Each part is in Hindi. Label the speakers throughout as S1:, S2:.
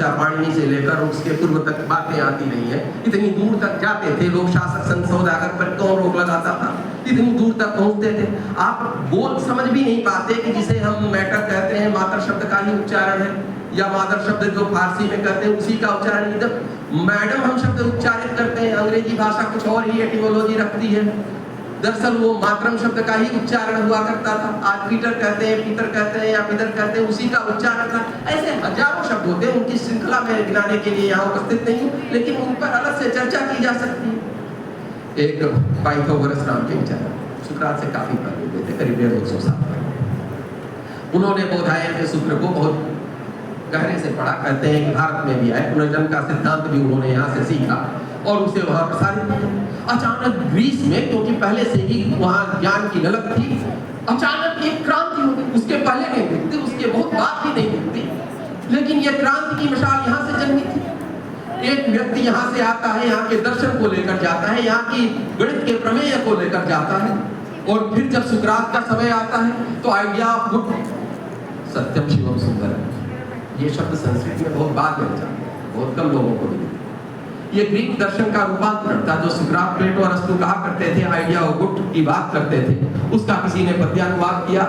S1: राजा पाणिनि से लेकर उसके पूर्व तक बातें आती रही है। इतनी दूर तक जाते थे लोग, शासक संत सौदागर पर कौन रोक लगाता था, इतनी दूर तक पहुंचते थे। आप बोल समझ भी नहीं पाते कि जिसे हम मैटर कहते हैं मातर शब्द का ही उच्चारण है, या मादर शब्द जो फारसी में कहते हैं उसी का उच्चारण। इधर मैडम हम शब्द उच्चारित करते हैं, अंग्रेजी भाषा कुछ और ही एटिमोलॉजी रखती है। दरअसल वो मातरम शब्द का ही उच्चारण हुआ करता था। आज पीटर कहते हैं, पीतर कहते हैं या पितर कहते हैं, उसी का उच्चारण था। ऐसे हजारों शब्द होते हैं, उनकी श्रृंखला में गिनाने के लिए यहाँ उपस्थित नहीं हूँ, लेकिन उन पर अलग से चर्चा की जा सकती है। एक पाइथागोरस नाम के विचारक सुकरात से काफी पहले हुए थे, करीब 150 साल पहले। उन्होंने बोधायन के सूत्र को बहुत गहरे से पढ़ा। कहते हैं कि भारत में भी आए, पुनर्जन्म का सिद्धांत भी उन्होंने यहाँ से सीखा और उसे वहां प्रसारित किया। अचानक ग्रीस में, क्योंकि पहले से ही वहां ज्ञान की ललक थी, अचानक एक क्रांति हो गई। उसके पहले नहीं दिखती, उसके बहुत बाद भी नहीं दिखती, लेकिन यह क्रांति की मिसाल यहाँ से जन्मी थी। एक व्यक्ति यहाँ से आता है, यहाँ के दर्शन को लेकर जाता है, यहाँ की गणित के प्रमेय को लेकर जाता है, और फिर जब सुकरात का समय आता है तो आइडिया ऑफ गुड सत्यम शिवम सुंदरम, ये शब्द संस्कृत में बहुत बाद में चला, बहुत कम लोगों को मिले। ये ग्रीक दर्शन का रूपांतरण था, जो सुकरात, प्लेटो और अरिस्टो कहा करते थे, आइडिया ऑफ गुड की बात करते थे, उसका किसी ने पद्यानुवाद किया।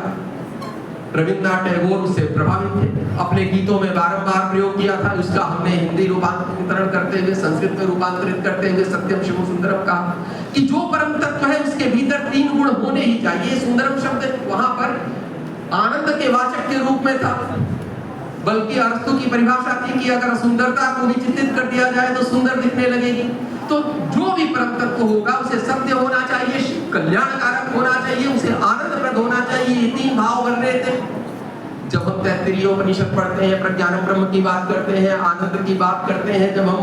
S1: रविन्द्रनाथ टैगोर उससे प्रभावित थे, अपने गीतों में बारंबार प्रयोग किया था। उसका हमने हिंदी रूपांतरण करते हुए, संस्कृत में रूपांतरित करते हुए सत्यम शिवम सुंदरम कहा कि जो परम तत्व है उसके भीतर 3 गुण होने ही चाहिए। सुंदरम शब्द वहां पर आनंद के वाचक के रूप में था, बल्कि अरिस्टो की परिभाषा थी कि अगर सुंदरता को भी चित्रित कर दिया जाए तो सुंदर दिखने लगेगी। तो जो भी परम तत्व होगा उसे सत्य होना चाहिए, कल्याणकारक होना चाहिए, उसे आनंदप्रद होना चाहिए। ये 3 भाव बन रहे थे। जब हम तैत्तिरीयोपनिषद पढ़ते हैं, प्रज्ञानम ब्रह्म की बात करते हैं, आनंद की बात करते हैं, जब हम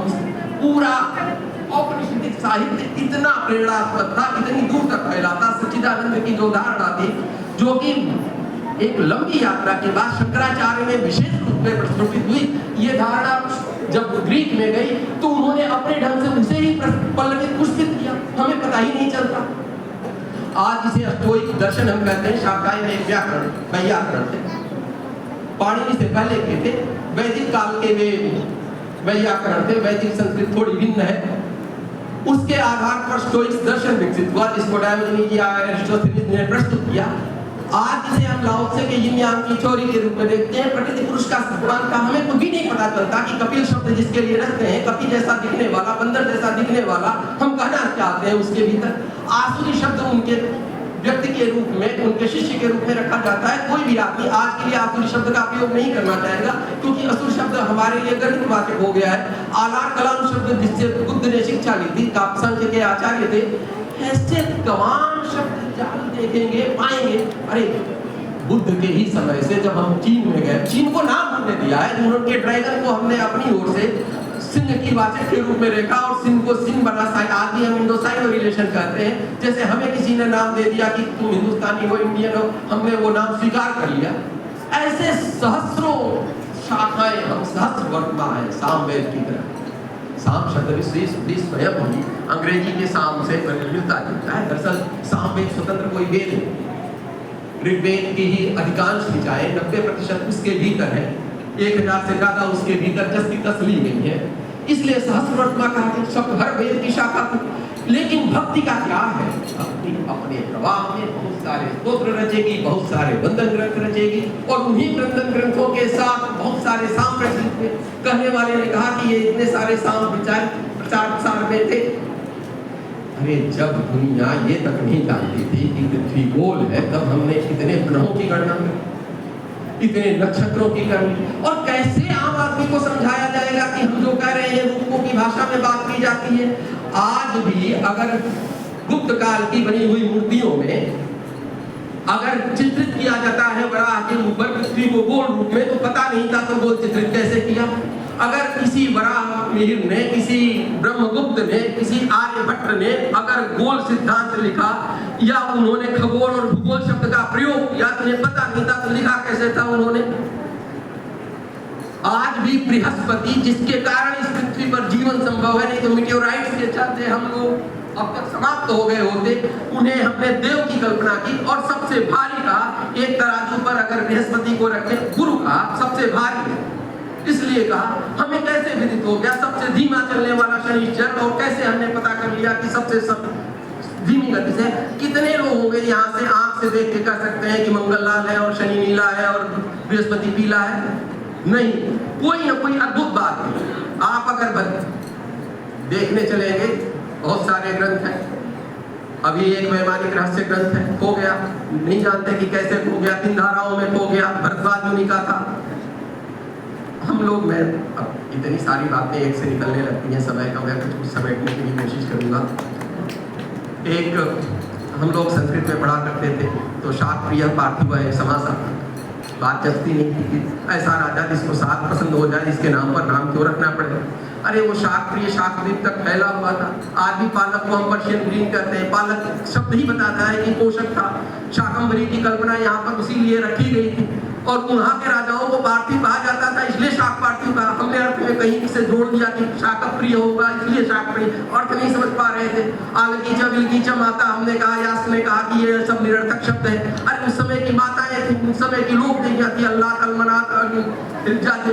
S1: पूरा औपनिषदिक साहित्य इतना प्रेरणात्मक था, इतनी दूर तक फैला था। सच्चिदानंद की जो धारणा थी, जो कि एक लंबी यात्रा के बाद शंकराचार्य में विशेष रूप में प्रस्तुत हुई, ये धारणा जब ग्रीक में गई तो उन्होंने अपने ढंग से उसे ही पल्लवित पुष्पित किया, हमें पता ही नहीं चलता। आज इसे स्टोइक दर्शन हम कहते हैं। शाकाय में एक व्याकरण, वैयाकरण थे, पाणिनि से पहले के थे, वैदिक काल के वे वैयाकरण थे। वैदिक संस्कृत थोड़ी भिन्न है, उसके आधार पर स्टोइक दर्शन विकसित हुआ, जिसको डायोजनीज या एरिस्टोथेनिस ने प्रस्तुत किया। आज इसे हम लाओ त्से के यिन यांग की थ्योरी के रूप में देखते हैं। प्रकृति पुरुष का सिद्धांत का हमें तो भी नहीं पता चलता कि कपिल शब्द जिसके लिए रखते हैं, कपि जैसा दिखने वाला, बंदर जैसा दिखने वाला, हम कहना चाहते हैं उसके भीतर आसुरी शब्द उनके व्यक्ति के रूप में, उनके शिष्य के रूप में रखा जाता है। कोई भी आदमी आज के लिए आसुरी शब्द का उपयोग नहीं करना चाहेगा, क्योंकि असुर शब्द हमारे लिए गणितवाचक हो गया है। आलार कलाम शब्द जिससे बुद्ध ने शिक्षा ली थी, काव्यसंख्य के आचार्य थे, ऐसे तमाम शब्द जाल देखेंगे, पाएंगे। अरे बुद्ध के ही समय से जब हम चीन में गए, चीन को नाम हमने दिया है, उनके ड्रैगन को हमने अपनी ओर से सिंह की वाचक के रूप में देखा और सिंह को सिंह बना। आदि हम इंडो साइनो रिलेशन कहते हैं, जैसे हमें किसी ने नाम दे दिया कि तुम हिंदुस्तानी हो, इंडियन हो, हमने वो नाम स्वीकार कर लिया। ऐसे सहस्रों शाखाएं, हम सहस्र वर्तमा है सामवेद की तरह। साम शब्द भी स्वयं ही अंग्रेजी के साम से मिलता जुलता है। दरअसल सामवेद स्वतंत्र कोई वेद है। ऋग्वेद की ही अधिकांश ऋचाएं 90% उसके भीतर है, 1000 से ज्यादा उसके भीतर जस की तस ली गई है, इसलिए सहस्र वर्तमा कहते शब्द हर वेद की शाखा थी। लेकिन भक्ति का क्या है? भक्ति अपने प्रवाह में बहुत सारे स्तोत्र रचेगी, बहुत सारे वंदन ग्रंथ रचेगी, और उन्हीं वंदन ग्रंथों के साथ बहुत सारे साम रचित। कहने वाले ने कहा कि ये इतने सारे साम प्रचार प्रसार में थे। अरे जब दुनिया ये तक नहीं जानती थी कि पृथ्वी गोल है, तब हमने कितने ग्रहों की गणना की, इतने नक्षत्रों की करनी। और कैसे आम आदमी को समझाया जाएगा कि हम जो कह रहे हैं रूपों की भाषा में बात की जाती है। आज भी अगर गुप्त काल की बनी हुई मूर्तियों में अगर चित्रित किया जाता है वराह के ऊपर पृथ्वी को गोल रूप में, तो पता नहीं था तो गोल चित्रित कैसे किया। अगर किसी वराह मिहिर ने, किसी ब्रह्मगुप्त ने, किसी आर्यभट्ट ने अगर गोल सिद्धांत लिखा या उन्होंने खगोल और भूगोल शब्द का प्रयोग किया, तो उन्हें पता नहीं था तो लिखा कैसे था उन्होंने। आज भी बृहस्पति जिसके कारण इस पृथ्वी पर जीवन संभव है, नहीं तो मीटियोराइट्स के चलते हम लोग अब तक समाप्त हो गए होते, उन्हें हमने देव की कल्पना की। और सबसे भारी का एक तराजू पर अगर बृहस्पति को रखें, गुरु का सबसे भारी है, इसलिए कहा हमें कैसे विदित हो गया सबसे धीमा चलने वाला शनिश्चर, और कैसे हमने पता कर लिया कि सबसे धीमी गति से। कितने लोग होंगे यहाँ से आंख से देख के कह सकते हैं कि मंगल लाल है और शनि नीला है और बृहस्पति पीला है? नहीं, कोई ना कोई अद्भुत बात है। आप अगर देखने चलेंगे, बहुत सारे ग्रंथ हैं। अभी एक वैमानिक रहस्य ग्रंथ है, खो गया, नहीं जानते कि कैसे खो गया, 3 धाराओं में खो गया, भरद्वाज मुनि का था। हम लोग, मैं अब इतनी सारी बातें एक से निकलने लगती हैं, समय का मैं कुछ समेटने की कोशिश करूंगा। एक हम लोग संस्कृत में पढ़ा करते थे, तो शाक प्रिय पार्थिव समासा, बात जचती नहीं थी कि ऐसा राजा जिसको शाक पसंद हो जाए, जिसके नाम पर नाम क्यों रखना पड़े। अरे वो शाक प्रिय शाकद्वीप तक फैला हुआ था। आज भी पालक को हम पर्शियन ग्रीन कहते हैं। पालक शब्द ही बताता है कि पोषक था। शाकंभरी की कल्पना यहाँ पर उसी लिए रखी गई थी, और वहाँ के राजाओं को पार्थिव कहा जाता था, इसलिए शाक पार्थिव कहा। हमने अर्थ में कहीं से जोड़ दिया कि शाक प्रिय होगा, इसलिए शाक प्रिय, अर्थ नहीं समझ पा रहे थे। आलकीचा बिलकीचा माता हमने कहा, यास ने कहा कि ये सब निरर्थक शब्द है। अरे उस समय की माताएं थी, उस समय की लोक देवियां थी, अल्लाह कलमनात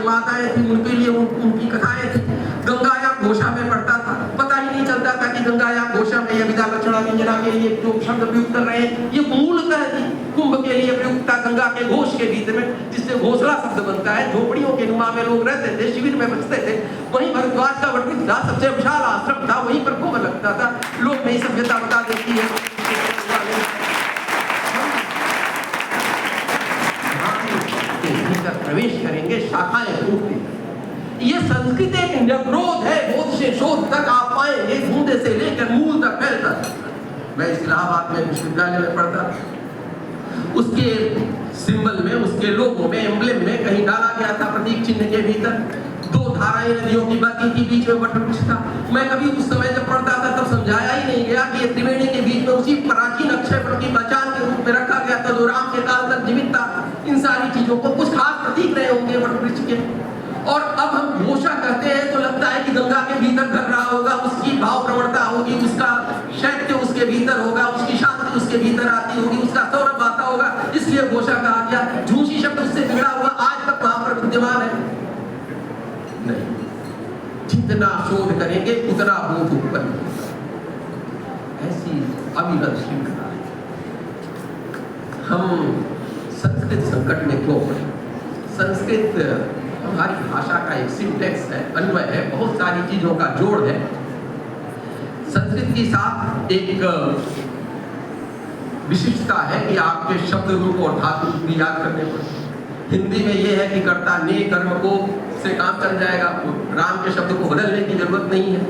S1: माताएं थी, उनके लिए उनकी कथाएं थी। गंगा या घोषा में पढ़ता था, पता ही नहीं चलता था कि गंगा या घोषा में, ये विदा लक्षणा व्यंजना के लिए जो शब्द प्रयुक्त कर रहे हैं, ये मूलतः कुंभ के लिए प्रयुक्त था, गंगा के घोष के भीतर में, जिससे घोषला शब्द बनता है। झोपड़ियों के नुमा में लोग रहते थे, शिविर में बसते थे। वहीं भरद्वाज का वट था, सबसे विशाल आश्रम था, वहीं पर कुंभ लगता था। लोग नई सभ्यता बता देती है। प्रवेश करेंगे, शाखाएं टूटती। ये संस्कृत एक निर्ग्रोध है, बोध से शोध तक आप पाएंगे, बूंदे से लेकर मूल तक फैलता। मैं इस्लामाबाद में विश्वविद्यालय में पढ़ता, उसके सिंबल में, उसके लोगों में, एम्ब्लेम में कहीं डाला गया था, प्रतीक चिन्ह के भीतर 2 धाराएं नदियों की बहती थी, बीच में वटवृक्ष था। मैं कभी उस समय जब पढ़ता था तब समझाया ही नहीं गया कि ये त्रिवेणी के बीच में उसी प्राचीन अक्षय वट की पहचान के रूप में रखा गया था, जो राम के काल तक जीवित था। इन सारी चीजों को कुछ खास प्रतीक रहे होंगे वटवृक्ष के। और अब हम घोषा कहते हैं तो लगता है कि गंगा के भीतर घट रहा होगा, उसकी भाव प्रवणता होगी, उसका शैत्य उसके भीतर होगा, उसकी शांति उसके भीतर आती होगी, उसका सौरभ आता होगा, इसलिए घोषा कहा गया। झूठी शब्द उससे बिगड़ा हुआ आज तक वहां पर विद्यमान है। नहीं, जितना शोध करेंगे उतना बोध उत्पन्न होगा। ऐसी अविरत श्रृंखला है। हम संस्कृत संकट में क्यों पड़े? संस्कृत हमारी भाषा का एक सिंटेक्स है, अन्वय है, बहुत सारी चीजों का जोड़ है। संस्कृत के साथ एक विशिष्टता है कि आपके शब्द रूप और धातु रूप याद करने पड़ते। हिंदी में यह है कि कर्ता ने कर्म को से काम चल जाएगा, राम के शब्द को बदलने की जरूरत नहीं है।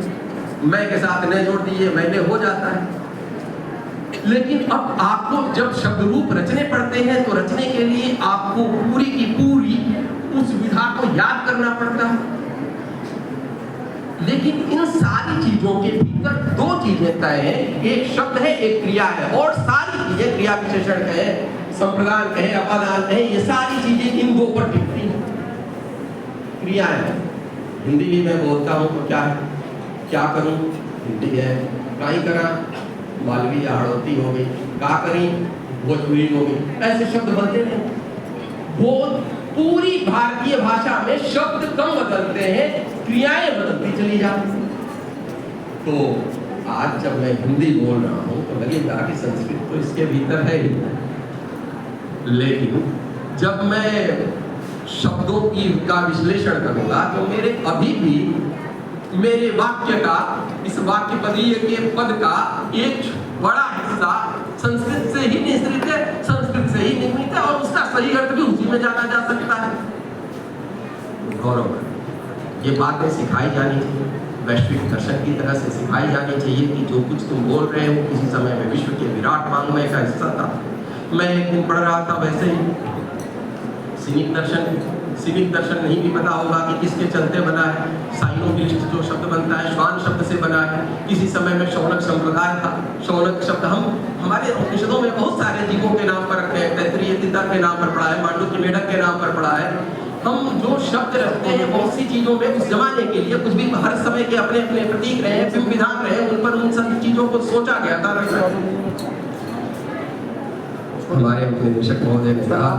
S1: मैं के साथ न जोड़ दिए, मैंने हो जाता है। लेकिन अब आपको जब शब्द रूप रचने पड़ते हैं तो रचने के लिए आपको पूरी की पूरी उस विधा को याद करना पड़ता है। लेकिन इन सारी चीजों के भीतर 2 चीजें तय हैं, एक शब्द है, एक क्रिया है, और सारी चीजें, क्रिया विशेषण कहे, संप्रदान कहे, अपादान कहे, ये सारी चीजें इन 2 पर टिकती हैं। क्रिया है, हिंदी भी मैं बोलता हूँ तो क्या है, क्या करूँ, हिंदी है, काई करा, मालवी हाड़ौती हो गई, का करी, भोजपुरी हो गई, ऐसे शब्द बनते हैं। वो पूरी भारतीय भाषा में शब्द कम बदलते हैं, क्रियाएं बदलती चली जाती। तो आज जब मैं हिंदी बोल रहा हूं तो लगेगा कि संस्कृत तो इसके भीतर है ही, लेकिन जब मैं शब्दों का विश्लेषण करूंगा तो मेरे अभी भी मेरे वाक्य का, इस वाक्य पदीय के पद का एक बड़ा हिस्सा संस्कृत से ही निश्रित है, संस्कृत से ही निर्मित है, और उसका सही अर्थ भी उसी में जाना जा सकता है। गौरव, ये बातें सिखाई जानी चाहिए, वैश्विक दर्शन की तरह से सिखाई जानी चाहिए कि जो कुछ तुम बोल रहे हो किसी समय में विश्व के विराट वाङ्मय का हिस्सा था। मैं एक दिन पढ़ रहा था वैसे ही सिविक दर्शन नहीं भी पता होगा कि किसके चलते बना है। साइनोफिलिस्ट जो शब्द बनता है श्वान शब्द से बना है। किसी समय में शौनक संप्रदाय था। शौनक शब्द हम हमारे उपनिषदों में बहुत सारे जीवों के नाम पर रखते हैं। तैत्तिरीय तितर के नाम पर पढ़ा है, मांडुक्य मेढक के नाम पर पढ़ा है। हम जो शब्द रखते हैं बहुत सी चीजों में उस जमाने के लिए कुछ भी हर समय के अपने अपने प्रतीक रहे, बिंब विधान रहे, उन पर उन सब चीजों को सोचा गया था। हमारे अपने निदेशक महोदय ने कहा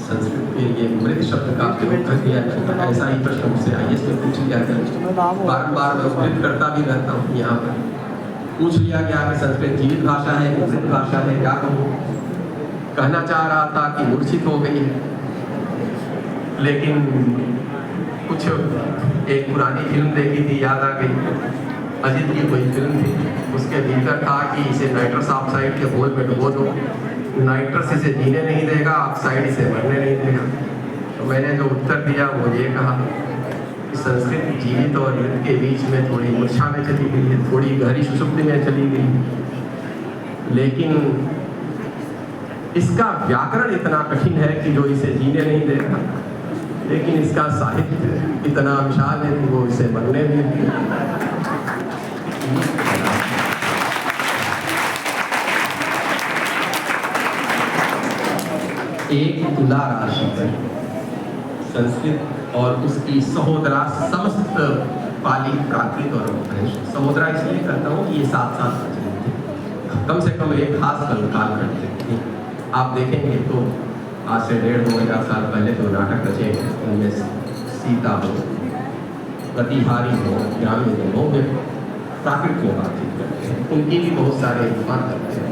S1: संस्कृत के ये मृत शब्द का प्रयोग कर दिया है। ऐसा ही प्रश्न मुझसे IAS में पूछ लिया गया, बार मैं उपयोग करता भी रहता हूँ। यहाँ पर पूछ लिया गया कि संस्कृत जीवित भाषा है कि मृत भाषा है, क्या कहूँ। कहना चाह रहा था कि मूर्छित हो गई है, लेकिन कुछ एक पुरानी फिल्म देखी थी, याद आ गई, अजित की कोई फिल्म थी, उसके भीतर था कि इसे नाइट्रस ऑक्साइड के घोल में डुबो दो, नाइट्रस इसे जीने नहीं देगा, ऑक्साइड इसे मरने नहीं देगा। तो मैंने जो उत्तर दिया वो ये कहा कि संस्कृत जीवित और मृत के बीच में थोड़ी मूर्छा में चली गई है, थोड़ी गहरी सुषुप्ति में चली गई, लेकिन इसका व्याकरण इतना कठिन है कि जो इसे जीने नहीं देगा, लेकिन इसका साहित्य इतना विशाल है कि वो इसे मरने भी नहीं देगा। एक तुला राशि पर संस्कृत और उसकी सहोदरा समस्त पाली, प्राकृत और अपभ्रंश। सहोदरा इसलिए कहता हूँ कि ये साथ साथ प्रचलित थे, कम से कम एक खास काल करते थे। आप देखेंगे तो आज से 1,500-2,000 साल पहले जो नाटक रचे हैं उनमें सीता हो, प्रतिहारी हो, ग्रामीण हो, वे प्राकृत में बातचीत करते हैं, उनकी भी बहुत सारे उपमान करते हैं।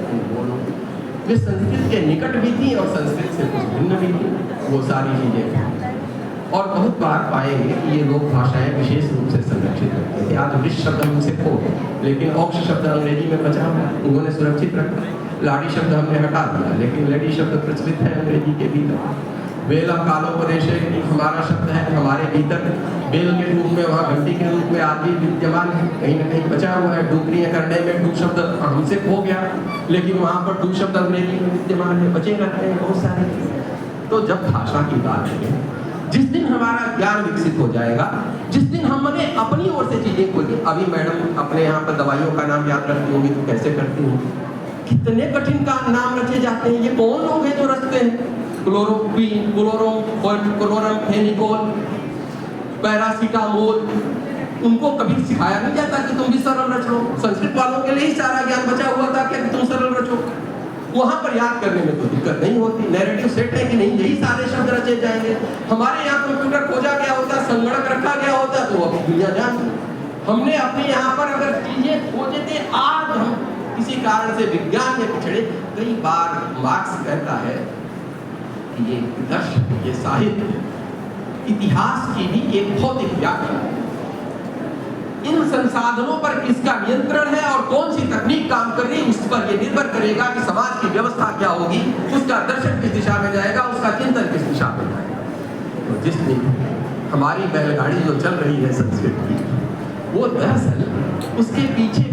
S1: वे संस्कृत के निकट भी थी और संस्कृत से कुछ भिन्न भी थी, वो सारी चीजें। और बहुत बार पाएंगे कि ये लोक भाषाएं विशेष रूप से संरक्षित रखती है। आज वृक्ष शब्द हमसे खो गए, लेकिन औक्ष शब्द अंग्रेजी में बचा हुआ, उन्होंने सुरक्षित रखा। लाड़ी शब्द हमने हटा दिया, लेकिन लेडी शब्द प्रचलित है अंग्रेजी के भीतर। बेल कालोपदेश हमारा शब्द है, हमारे भीतर बेल के रूप में, वहाँ घंटी के रूप में आदि विद्यमान है, कहीं ना कहीं बचा हुआ है। डुकरियाँ करने में डू शब्द हमसे खो गया, लेकिन वहाँ पर डू शब्द अंग्रेजी में विद्यमान है, बचे रहते हैं बहुत सारे। तो जब भाषा की बात है, जिस दिन हमारा ज्ञान विकसित हो जाएगा, जिस दिन हमने अपनी ओर से चीजें खोली। अभी मैडम अपने यहाँ पर दवाइयों का नाम याद रखती होगी, तो कैसे करती हूँ, कितने कठिन का नाम रचे जाते हैं। ये कौन लोग हैं जो रचते हैं? क्लोरोक्वीन, क्लोरमफेनिकोल, पैरासीटामोल, उनको कभी सिखाया नहीं जाता कि तुम भी सरल रच लो। संस्कृत वालों के लिए ही सारा ज्ञान बचा हुआ था कि तुम सरल रचो। वहां पर याद करने में कोई दिक्कत नहीं होती, नैरेटिव सेट है कि नहीं, यही सारे शब्द रचे जाएंगे। हमारे यहाँ कंप्यूटर खोजा गया होता, संगणक रखा गया होता, तो अब दुनिया जानती। हमने अपने यहाँ पर अगर चीजें खोजे थे, आज हम किसी कारण से विज्ञान में पिछड़े। कई बार मार्क्स कहता है कि ये दर्शन, ये साहित्य, इतिहास की भी एक भौतिक व्याख्या है। इन संसाधनों पर किसका नियंत्रण है और कौन सी तकनीक काम कर रही है, उस पर यह निर्भर करेगा कि समाज की व्यवस्था क्या होगी, उसका दर्शन किस दिशा में जाएगा, उसका चिंतन किस दिशा में जाएगा। तो जिस दिन हमारी बैलगाड़ी जो चल रही है संस्कृत की, वो दरअसल उसके पीछे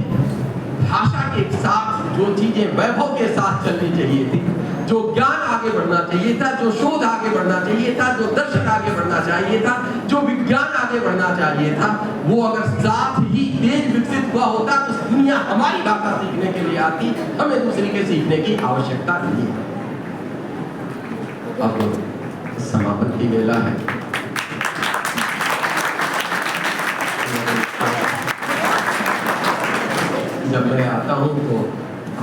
S1: भाषा के साथ जो चीजें वैभव के साथ चलनी चाहिए थी, जो ज्ञान आगे बढ़ना चाहिए था, जो शोध आगे बढ़ना चाहिए था, जो दर्शन आगे बढ़ना चाहिए था, जो विज्ञान आगे बढ़ना चाहिए था, वो अगर साथ ही तेज विकसित हुआ होता तो दुनिया हमारी भाषा सीखने के लिए आती, हमें दूसरी के सीखने की आवश्यकता नहीं है। अब समापन की वेला है। जब मैं आता हूँ तो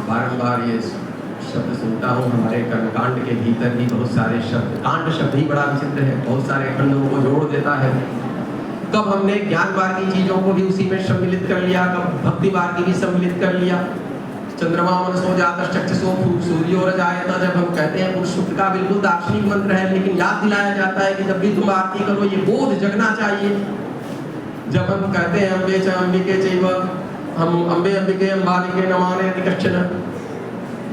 S1: बारंबार ये शब्द सुनता हूँ, हमारे कर्मकांड के भीतर भी बहुत सारे शब्द, कांड शब्द ही बड़ा विचित्र है, बहुत सारे खंडों को जोड़ देता है। कब हमने ज्ञान मार्ग की चीजों को भी उसी में सम्मिलित कर लिया, कब भक्ति मार्ग की भी सम्मिलित कर लिया। चंद्रमा मनसो जातश्च चक्षुषो सूर्योरजायत, जब हम कहते हैं पुरुष सूक्त का बिल्कुल दार्शनिक मंत्र है, लेकिन याद दिलाया जाता है कि जब भी तुम आरती करो ये बोध जगना चाहिए। जब हम कहते हैं अम्बे च अंबिके चैव, हम अम्बे अंबिके अम्बालिके नमामि कश्चन,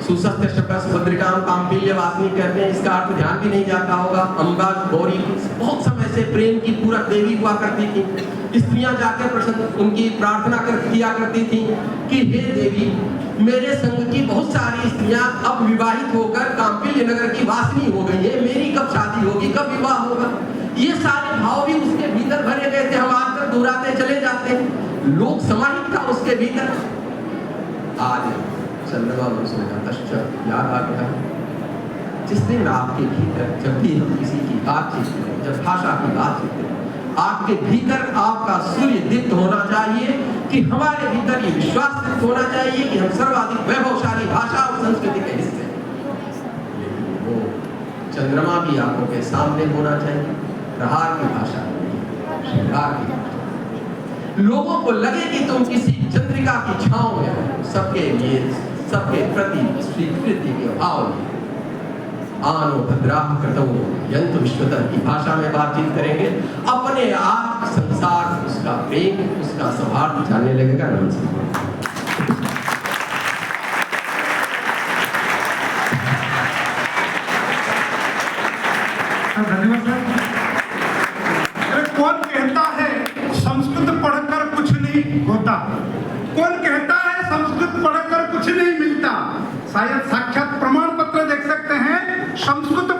S1: सुसस्ते शब्द सुभद्रिकां काम्पिल्य वासिनी कहते हैं, इसका अर्थ ध्यान भी नहीं जाता होगा। अम्बा गौरी बहुत समय से प्रेम की पूरक देवी हुआ करती थी। स्त्रियां जाकर प्रसन्न उनकी प्रार्थना किया करती थी कि हे देवी, मेरे संग की बहुत सारी स्त्रियां अब विवाहित होकर काम्पिल्य नगर की वासिनी हो गई है, मेरी कब शादी होगी, कब विवाह होगा। ये सारे भाव भी उसके भीतर भरे गए थे, हम आकर दोहराते चले जाते हैं। लोक समाहित था उसके भीतर। आज चंद्रमा मनसो जातश्च याद आ गया। जिस दिन आपके भीतर, जब भी हम किसी की बातचीत करें, जब भाषा की बातचीत करें, आपके भीतर आपका सूर्य दीप्त होना चाहिए कि हमारे भीतर ये विश्वास दीप्त होना चाहिए कि हम सर्वाधिक वैभवशाली भाषा और संस्कृति के हिस्से हैं। लेकिन वो चंद्रमा भी आंखों के सामने होना चाहिए। प्रहार की भाषा नहीं, श्रृंगार की भाषा। लोगों को लगे कि तुम किसी चंद्रिका की छांव में हो, सबके लिए, सबके प्रति स्वीकृति के भाव में। आनो भद्राह कृतौ यंतु विश्वतः की भाषा में बातचीत करेंगे। अपने आप संसार उसका प्रेम, उसका सौहार्द जानने लगेगा। नमस्कार।
S2: धन्यवाद सर। कौन कहता है संस्कृत पढ़कर कुछ नहीं होता? कौन कहता है संस्कृत पढ़कर कुछ नहीं मिलता? शायद साक्षात प्रमाण पत्र देख सकते हैं। संस्कृत